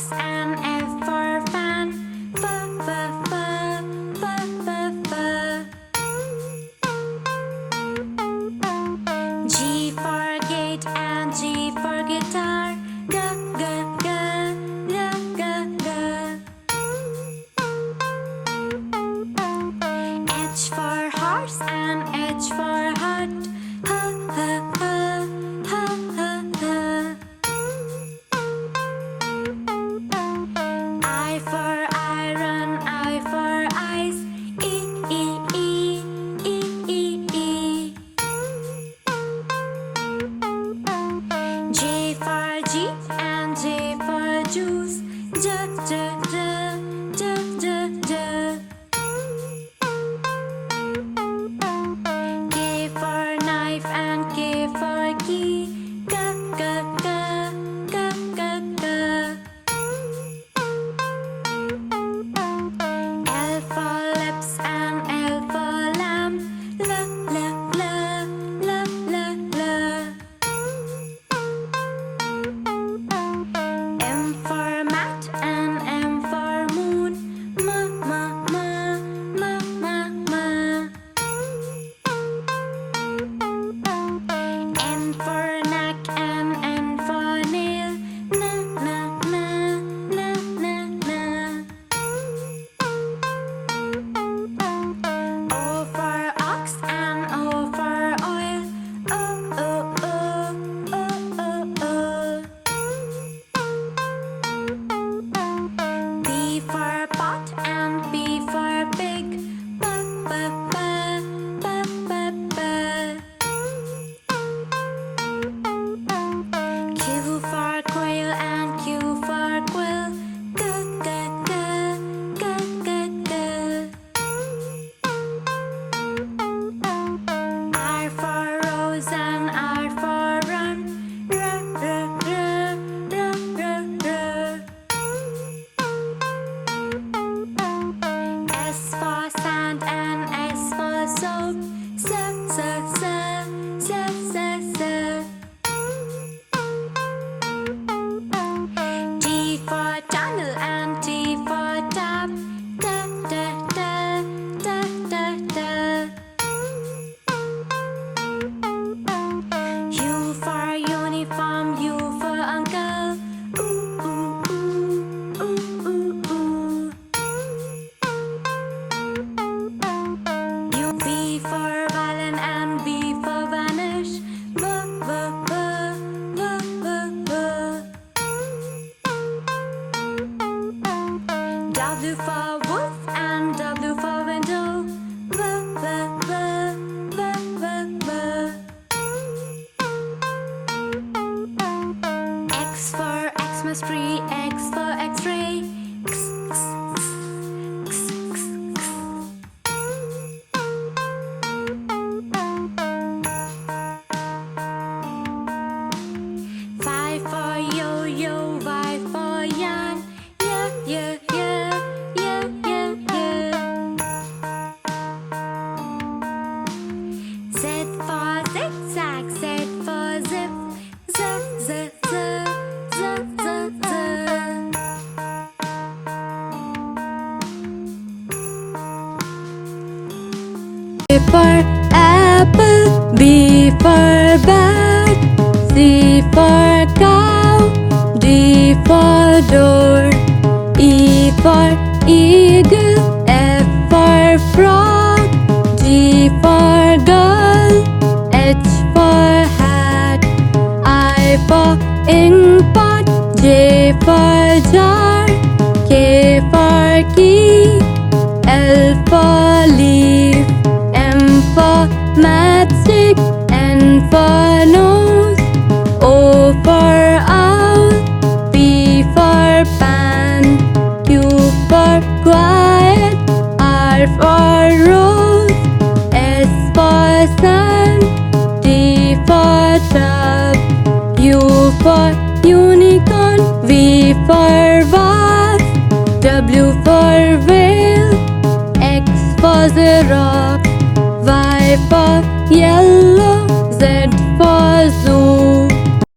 fox and F for fan. F, f, f, f, f, f. G for gate and G for guitar. G, g, g, g, g, g. H for horse and H for hut. H, h, h, h, h, h. I for iron, I for ice. E, e, e, e, e, e. J for jeep and J for juice. J, j, j, j, j, j. K for knife and K for key. K, k, k, k, k, k. L for lips and L for lamb. L, l, l, l, l, l. M for mat and M for moon. M, m, m, m, m, m. N for neck and N for nail. N, n, n, n, n, n. O for ox and O for oil. O, o, o, o, o, o. P for pot and P for pig. P, p, p, p, p, p. Q for quail and Q for quill. G, g, g, g, g, g. R for rose and R for run. R, r, r, r, r, r. S for sand and S for soap. S, s, s, s, s, s. T for tunnel and T for tap. T, t, t, t, t, t. U for uniform, U for uncle. Ooh, ooh, ooh, ooh, ooh, ooh. U, V for violin and V for vanish. V, v, v, v, v, v. W for wolf and W for window. V, v, v, v, v, v. X for Xmas tree, X for X-ray. X, x, x, x, x, x. Y for yo-yo, Y for yarn. Yeah, yeah, yeah, yeah, yeah, yeah. Z for zigzag, Z for zip. Z, z, z, z, z, z. A for apple, B for bat. C for cow, D for door. E for eagle, F for frog. G for girl, H for hat. I for ink pot, J for jar. K for key, L for leaf. M for matchstick, N for nose. O for owl, P for pan. Q for quiet, R for rose. S for sun, T for tub. U for unicorn, V for vase. W for whale, X for xerox. Y for yellow, Z for zoo.